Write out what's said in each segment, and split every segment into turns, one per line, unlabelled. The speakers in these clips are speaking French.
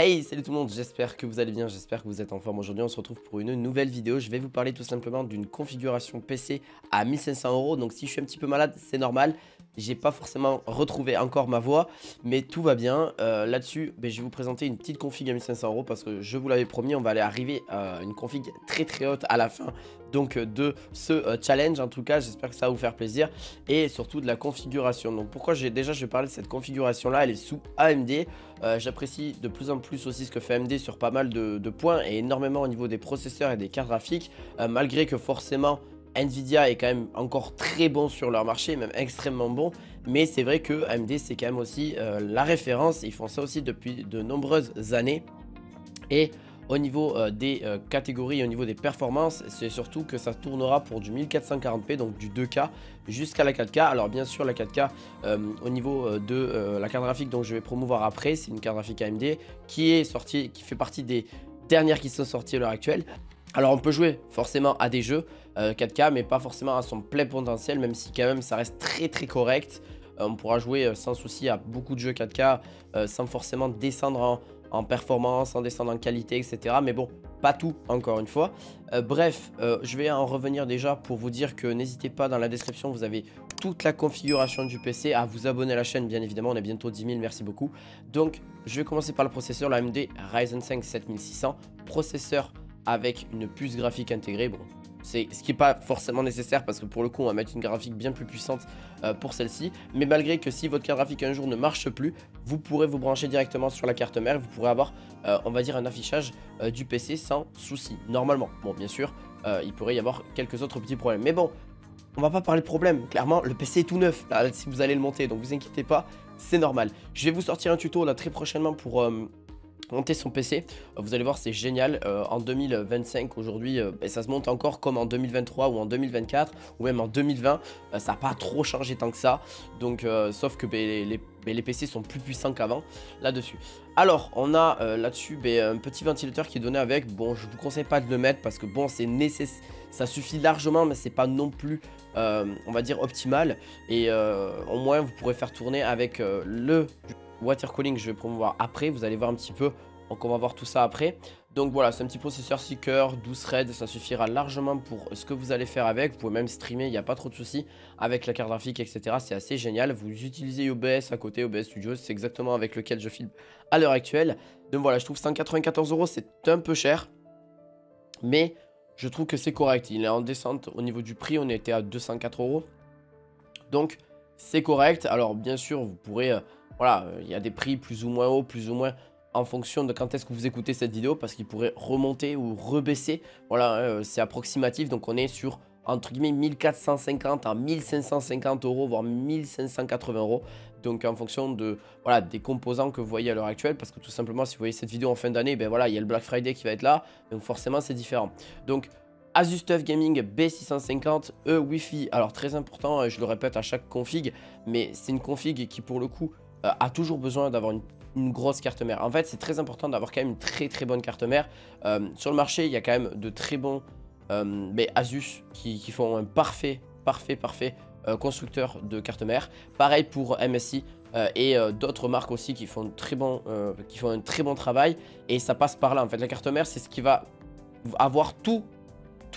Hey, salut tout le monde, j'espère que vous allez bien, j'espère que vous êtes en forme. Aujourd'hui on se retrouve pour une nouvelle vidéo. Je vais vous parler tout simplement d'une configuration PC à 1500 €. Donc si je suis un petit peu malade, c'est normal. J'ai pas forcément retrouvé encore ma voix, mais tout va bien. Là-dessus, je vais vous présenter une petite config à 1500 € parce que je vous l'avais promis, on va aller arriver à une config très haute à la fin donc de ce challenge. En tout cas, j'espère que ça va vous faire plaisir et surtout de la configuration. Donc pourquoi je vais parler de cette configuration là, elle est sous AMD. J'apprécie de plus en plus aussi ce que fait AMD sur pas mal de points et énormément au niveau des processeurs et des cartes graphiques, malgré que forcément Nvidia est quand même encore très bon sur leur marché, même extrêmement bon, mais c'est vrai que AMD c'est quand même aussi la référence. Ils font ça aussi depuis de nombreuses années. Et au niveau des catégories, au niveau des performances, c'est surtout que ça tournera pour du 1440p, donc du 2K jusqu'à la 4K. Alors bien sûr la 4K au niveau de la carte graphique, donc je vais promouvoir après, c'est une carte graphique AMD qui est sortie, qui fait partie des dernières qui sont sorties à l'heure actuelle. Alors on peut jouer forcément à des jeux 4K, mais pas forcément à son plein potentiel, même si quand même ça reste très correct. On pourra jouer sans souci à beaucoup de jeux 4K sans forcément descendre en performance, en descendre en qualité, etc. Mais bon, pas tout, encore une fois. Bref, je vais en revenir déjà pour vous dire que n'hésitez pas, dans la description, vous avez toute la configuration du PC, à vous abonner à la chaîne, bien évidemment, on est bientôt 10 000, merci beaucoup. Donc, je vais commencer par le processeur, l'AMD Ryzen 5 7600, processeur avec une puce graphique intégrée. Bon, c'est ce qui n'est pas forcément nécessaire parce que pour le coup on va mettre une graphique bien plus puissante pour celle-ci. Mais malgré que si votre carte graphique un jour ne marche plus, vous pourrez vous brancher directement sur la carte mère et vous pourrez avoir on va dire un affichage du PC sans souci, normalement. Bon, bien sûr il pourrait y avoir quelques autres petits problèmes, mais bon, on va pas parler de problème. Clairement le PC est tout neuf là, si vous allez le monter, donc vous inquiétez pas, c'est normal. Je vais vous sortir un tuto là très prochainement pour monter son PC. Vous allez voir, c'est génial. En 2025 aujourd'hui, ça se monte encore comme en 2023 ou en 2024 ou même en 2020. Ça n'a pas trop changé tant que ça, donc sauf que les PC sont plus puissants qu'avant là-dessus. Alors on a là-dessus un petit ventilateur qui est donné avec. Bon, je vous conseille pas de le mettre parce que bon, c'est nécessaire, ça suffit largement, mais c'est pas non plus on va dire optimal. Et au moins vous pourrez faire tourner avec le water cooling. Je vais promouvoir après, vous allez voir un petit peu, donc on va voir tout ça après. Donc voilà, c'est un petit processeur 6 cœurs, 12 threads, ça suffira largement pour ce que vous allez faire avec. Vous pouvez même streamer, il n'y a pas trop de soucis avec la carte graphique, etc. C'est assez génial. Vous utilisez OBS à côté, OBS Studio, c'est exactement avec lequel je filme à l'heure actuelle. Donc voilà, je trouve 194 €, c'est un peu cher, mais je trouve que c'est correct. Il est en descente au niveau du prix, on était à 204 €, donc c'est correct. Alors bien sûr, vous pourrez voilà, il y a des prix plus ou moins hauts, plus ou moins en fonction de quand est-ce que vous écoutez cette vidéo, parce qu'il pourrait remonter ou rebaisser. Voilà, hein, c'est approximatif, donc on est sur entre guillemets 1450 à 1550 €, voire 1580 €. Donc en fonction de voilà des composants que vous voyez à l'heure actuelle, parce que tout simplement si vous voyez cette vidéo en fin d'année, ben voilà, il y a le Black Friday qui va être là, donc forcément c'est différent. Donc Asus TUF Gaming B650 Wi-Fi. Alors très important, je le répète à chaque config, mais c'est une config qui pour le coup a toujours besoin d'avoir une grosse carte mère. En fait, c'est très important d'avoir quand même une très bonne carte mère. Sur le marché, il y a quand même de très bons Asus qui font un parfait constructeur de carte mère. Pareil pour MSI et d'autres marques aussi qui font un très bon travail. Et ça passe par là. En fait, la carte mère, c'est ce qui va avoir tous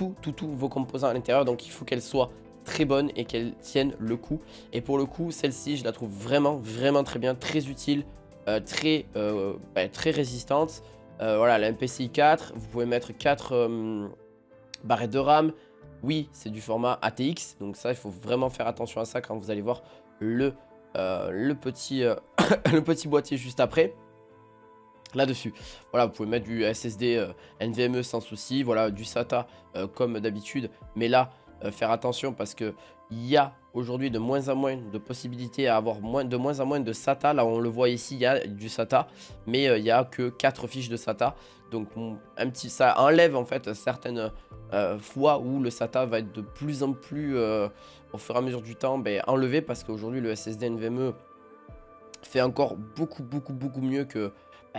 vos composants à l'intérieur. Donc, il faut qu'elle soit très bonne et qu'elle tienne le coup. Et pour le coup, celle-ci, je la trouve vraiment très bien, très utile, très résistante. Voilà, la MPCI 4, vous pouvez mettre 4 barrettes de RAM. Oui, c'est du format ATX, donc ça, il faut vraiment faire attention à ça quand vous allez voir le petit, le petit boîtier juste après. Là-dessus, voilà, vous pouvez mettre du SSD NVMe sans souci, voilà, du SATA comme d'habitude, mais là, faire attention parce que il y a aujourd'hui de moins en moins de possibilités à avoir de moins en moins de SATA. Là, on le voit ici, il y a du SATA, mais il n'y a que 4 fiches de SATA. Donc, ça enlève en fait certaines fois où le SATA va être de plus en plus, au fur et à mesure du temps, enlevé, parce qu'aujourd'hui, le SSD NVMe fait encore beaucoup mieux que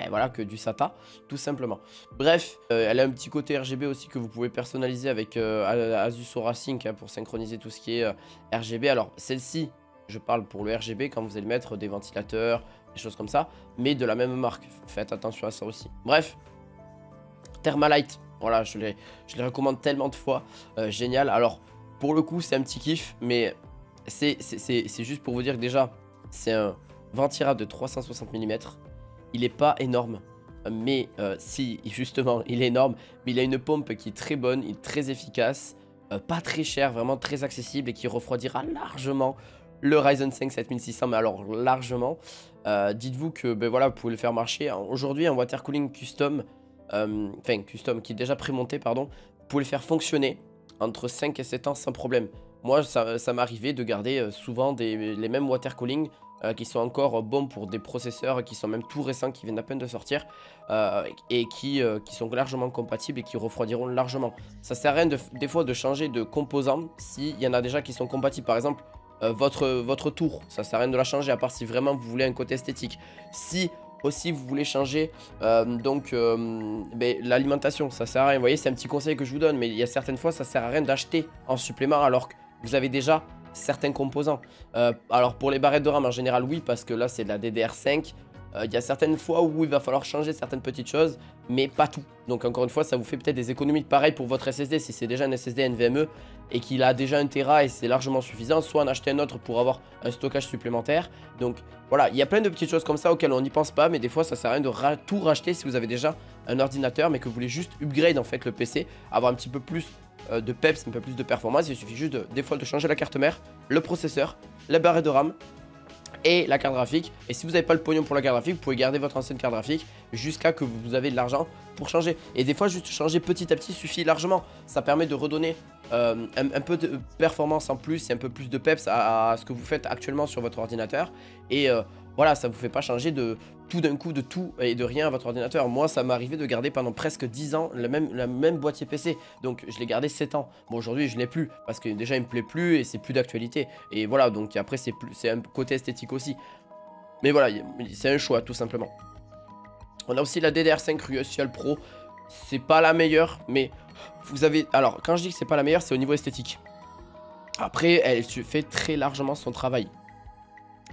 voilà, que du SATA, tout simplement. Bref, elle a un petit côté RGB aussi que vous pouvez personnaliser avec Asus Aura Sync pour synchroniser tout ce qui est RGB. Alors celle-ci, je parle pour le RGB, quand vous allez mettre des ventilateurs, des choses comme ça, mais de la même marque. Faites attention à ça aussi. Bref, Thermalite, voilà, je les recommande tellement de fois. Génial. Alors, pour le coup, c'est un petit kiff, mais c'est juste pour vous dire que déjà, c'est un vent tirable de 360 mm. Il n'est pas énorme, mais si, justement, il est énorme. Mais il a une pompe qui est très bonne, il est très efficace, pas très cher, vraiment très accessible et qui refroidira largement le Ryzen 5 7600, mais alors largement. Dites-vous que ben voilà, vous pouvez le faire marcher. Aujourd'hui, un water cooling custom, custom qui est déjà prémonté, pardon, vous pouvez le faire fonctionner entre 5 et 7 ans sans problème. Moi, ça m'arrivait de garder souvent les mêmes water cooling qui sont encore bons pour des processeurs qui sont même tout récents, qui viennent à peine de sortir et qui sont largement compatibles et qui refroidiront largement. Ça sert à rien des fois de changer de composants s'il y en a déjà qui sont compatibles. Par exemple, votre tour, ça sert à rien de la changer à part si vraiment vous voulez un côté esthétique. Si aussi vous voulez changer l'alimentation, ça sert à rien. Vous voyez, c'est un petit conseil que je vous donne, mais il y a certaines fois ça sert à rien d'acheter en supplément alors que vous avez déjà certains composants. Alors pour les barrettes de RAM en général oui, parce que là c'est de la DDR5. Il y a certaines fois où il va falloir changer certaines petites choses, mais pas tout. Donc encore une fois, ça vous fait peut-être des économies. Pareil pour votre SSD, si c'est déjà un SSD NVMe et qu'il a déjà 1 Tera et c'est largement suffisant, soit en acheter un autre pour avoir un stockage supplémentaire. Donc voilà, il y a plein de petites choses comme ça auxquelles on n'y pense pas, mais des fois ça sert à rien de tout racheter si vous avez déjà un ordinateur, mais que vous voulez juste upgrade en fait le PC, avoir un petit peu plus de peps, un peu plus de performance. Il suffit juste des fois de changer la carte mère, le processeur, la barrette de RAM et la carte graphique. Et si vous n'avez pas le pognon pour la carte graphique, vous pouvez garder votre ancienne carte graphique jusqu'à que vous avez de l'argent pour changer. Et des fois, juste changer petit à petit suffit largement. Ça permet de redonner un peu de performance en plus et un peu plus de peps à ce que vous faites actuellement sur votre ordinateur. Et voilà, ça vous fait pas changer de tout d'un coup de tout et de rien à votre ordinateur. Moi, ça m'est arrivé de garder pendant presque 10 ans la même boîtier PC. Donc, je l'ai gardé 7 ans. Bon, aujourd'hui, je l'ai plus parce que déjà, il me plaît plus et c'est plus d'actualité. Et voilà, donc après, c'est un côté esthétique aussi. Mais voilà, c'est un choix, tout simplement. On a aussi la DDR5 Crucial Pro. C'est pas la meilleure, mais vous avez... Alors, quand je dis que c'est pas la meilleure, c'est au niveau esthétique. Après, elle fait très largement son travail.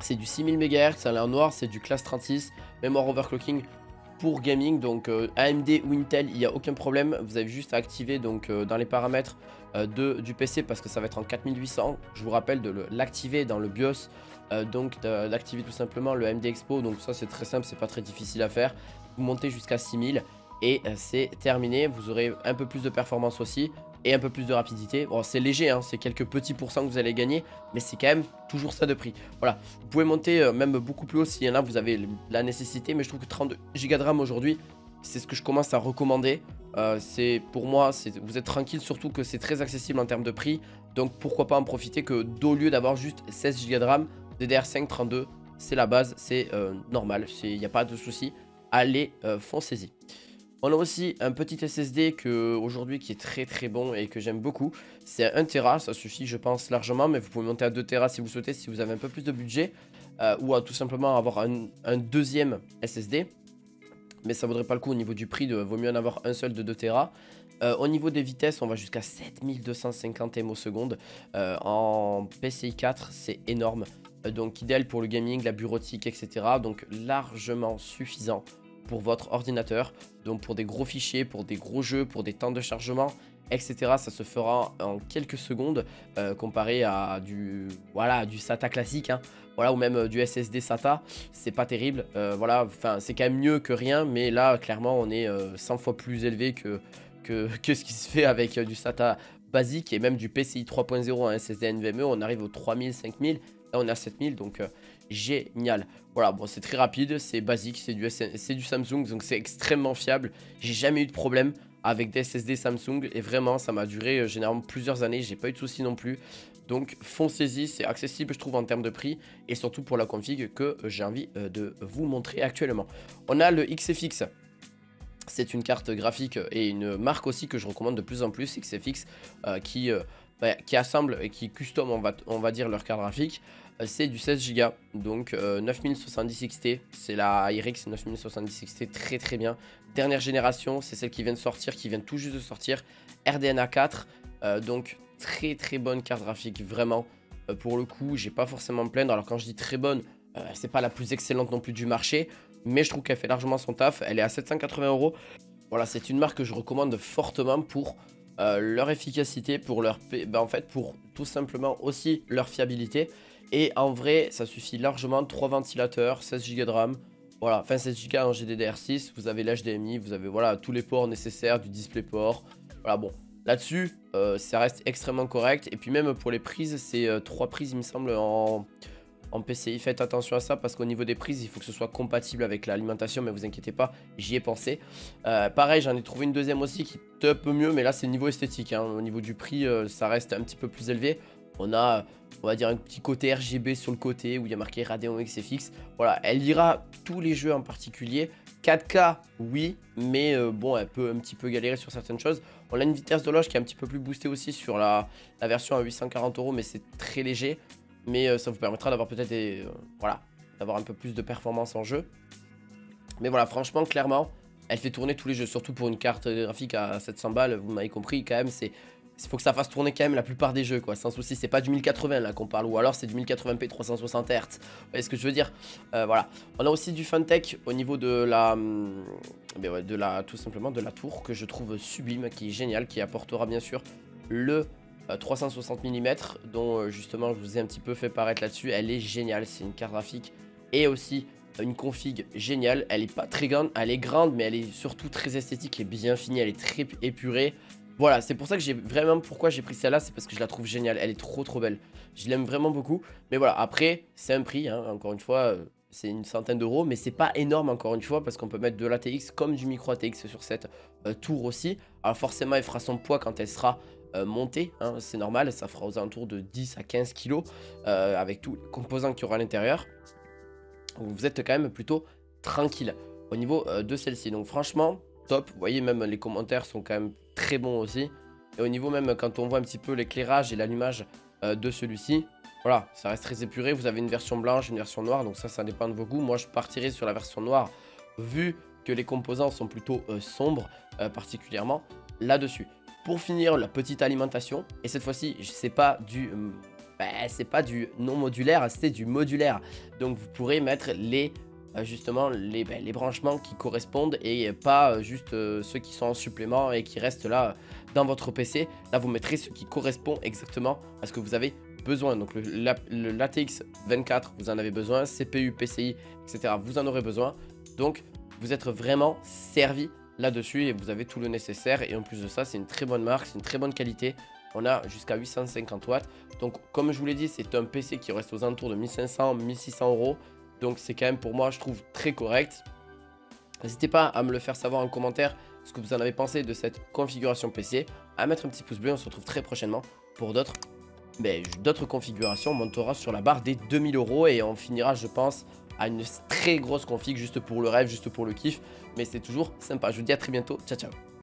C'est du 6000 MHz, elle est en noir, c'est du classe 36, mémoire overclocking pour gaming, donc AMD ou Intel, il n'y a aucun problème. Vous avez juste à activer donc, dans les paramètres du PC parce que ça va être en 4800. Je vous rappelle de l'activer dans le BIOS, donc d'activer tout simplement le AMD Expo, donc ça c'est très simple, c'est pas très difficile à faire. Vous montez jusqu'à 6000 et c'est terminé, vous aurez un peu plus de performance aussi. Et un peu plus de rapidité. Bon, c'est léger, hein, c'est quelques petits pourcents que vous allez gagner, mais c'est quand même toujours ça de prix. Voilà, vous pouvez monter même beaucoup plus haut s'il y en a, vous avez la nécessité, mais je trouve que 32 Go de RAM aujourd'hui, c'est ce que je commence à recommander. C'est pour moi, vous êtes tranquille, surtout que c'est très accessible en termes de prix. Donc pourquoi pas en profiter que au lieu d'avoir juste 16 Go de RAM, DDR5 32, c'est la base, c'est normal, il n'y a pas de souci. Allez, foncez-y. On a aussi un petit SSD aujourd'hui qui est très très bon et que j'aime beaucoup. C'est 1 Tera, ça suffit je pense largement, mais vous pouvez monter à 2 Tera si vous souhaitez, si vous avez un peu plus de budget. Ou à tout simplement avoir un deuxième SSD. Mais ça vaudrait pas le coup au niveau du prix, vaut mieux en avoir un seul de 2 Tera. Au niveau des vitesses, on va jusqu'à 7250 ms en PCI 4, c'est énorme. Donc idéal pour le gaming, la bureautique, etc. Donc largement suffisant pour votre ordinateur, donc pour des gros fichiers, pour des gros jeux, pour des temps de chargement, etc. Ça se fera en quelques secondes comparé à du SATA classique, hein. Voilà, ou même du SSD SATA, c'est pas terrible. Voilà, enfin c'est quand même mieux que rien, mais là clairement on est 100 fois plus élevé que ce qui se fait avec du SATA basique et même du PCI 3.0 en SSD NVMe. On arrive aux 3000, 5000, là on est à 7000, donc génial. Voilà, bon c'est très rapide, c'est basique, c'est du Samsung, donc c'est extrêmement fiable. J'ai jamais eu de problème avec des SSD Samsung et vraiment ça m'a duré généralement plusieurs années, j'ai pas eu de soucis non plus. Donc foncez-y, c'est accessible je trouve en termes de prix et surtout pour la config que j'ai envie de vous montrer actuellement. On a le XFX. C'est une carte graphique et une marque aussi que je recommande de plus en plus, XFX, qui assemble et qui custom, on va dire, leur carte graphique. C'est du 16 Go, donc 9070 XT, c'est la RX 9070 XT, très très bien. Dernière génération, c'est celle qui vient de sortir, qui vient tout juste de sortir, RDNA 4, donc très très bonne carte graphique, vraiment. Pour le coup, j'ai pas forcément à me plaindre. Alors quand je dis très bonne, C'est pas la plus excellente non plus du marché, mais je trouve qu'elle fait largement son taf. Elle est à 780 euros. Voilà, c'est une marque que je recommande fortement pour leur efficacité, pour leur en fait, pour tout simplement aussi leur fiabilité. Et en vrai, ça suffit largement. 3 ventilateurs, 16 Go de RAM. Voilà, enfin 16 Go en GDDR6. Vous avez l'HDMI, vous avez voilà, tous les ports nécessaires, du DisplayPort. Voilà, bon, là-dessus, ça reste extrêmement correct. Et puis même pour les prises, c'est 3 prises, il me semble, en PCI. Faites attention à ça parce qu'au niveau des prises, il faut que ce soit compatible avec l'alimentation, mais vous inquiétez pas, j'y ai pensé. Pareil, j'en ai trouvé une deuxième aussi qui est un peu mieux, mais là c'est le niveau esthétique, hein. Au niveau du prix, ça reste un petit peu plus élevé. On a, on va dire, un petit côté RGB sur le côté où il y a marqué Radeon XFX. Voilà, elle ira tous les jeux en particulier. 4K, oui, mais bon, elle peut un petit peu galérer sur certaines choses. On a une vitesse d'horloge qui est un petit peu plus boostée aussi sur la version à 840 euros, mais c'est très léger. Mais ça vous permettra d'avoir peut-être des... voilà, d'avoir un peu plus de performance en jeu. Mais voilà, franchement, clairement, elle fait tourner tous les jeux. Surtout pour une carte graphique à 700 balles, vous m'avez compris, quand même, il faut que ça fasse tourner quand même la plupart des jeux, quoi, sans souci. C'est pas du 1080 là qu'on parle, ou alors c'est du 1080p 360 Hz. Vous voyez ce que je veux dire? Voilà. On a aussi du Funtech au niveau de la... tout simplement de la tour, que je trouve sublime, qui est génial, qui apportera bien sûr le 360 mm, dont justement je vous ai un petit peu fait paraître là-dessus. Elle est géniale, c'est une carte graphique et aussi une config géniale. Elle est pas très grande, elle est grande, mais elle est surtout très esthétique et bien finie. Elle est très épurée. Voilà, c'est pour ça que j'ai vraiment, pourquoi j'ai pris celle-là, c'est parce que je la trouve géniale. Elle est trop belle, je l'aime vraiment beaucoup. Mais voilà, après c'est un prix, hein, encore une fois, c'est une centaine d'euros, mais c'est pas énorme encore une fois, parce qu'on peut mettre de l'ATX comme du micro ATX sur cette tour aussi. Alors forcément elle fera son poids quand elle sera montée, hein, c'est normal, ça fera aux alentours de 10 à 15 kg avec tous les composants qu'il y aura à l'intérieur. Vous êtes quand même plutôt tranquille au niveau de celle-ci. Donc franchement, top. Vous voyez, même les commentaires sont quand même très bons aussi. Et au niveau même, quand on voit un petit peu l'éclairage et l'allumage de celui-ci, voilà, ça reste très épuré. Vous avez une version blanche, une version noire, donc ça dépend de vos goûts. Moi, je partirai sur la version noire, vu que les composants sont plutôt sombres, particulièrement là-dessus. Pour finir, la petite alimentation. Et cette fois-ci, c'est pas du... c'est pas du non modulaire, c'est du modulaire. Donc vous pourrez mettre les justement les branchements qui correspondent et pas juste ceux qui sont en supplément et qui restent là dans votre PC. Là vous mettrez ce qui correspond exactement à ce que vous avez besoin. Donc le LATX 24 vous en avez besoin, CPU, PCI, etc. vous en aurez besoin. Donc vous êtes vraiment servi là-dessus et vous avez tout le nécessaire. Et en plus de ça, c'est une très bonne marque, c'est une très bonne qualité. On a jusqu'à 850 watts. Donc comme je vous l'ai dit, c'est un PC qui reste aux alentours de 1500-1600 euros. Donc c'est quand même pour moi, je trouve, très correct. N'hésitez pas à me le faire savoir en commentaire ce que vous en avez pensé de cette configuration PC. À mettre un petit pouce bleu, on se retrouve très prochainement pour d'autres configurations. On montera sur la barre des 2000 euros et on finira, je pense, à une très grosse config juste pour le rêve, juste pour le kiff. Mais c'est toujours sympa. Je vous dis à très bientôt. Ciao, ciao.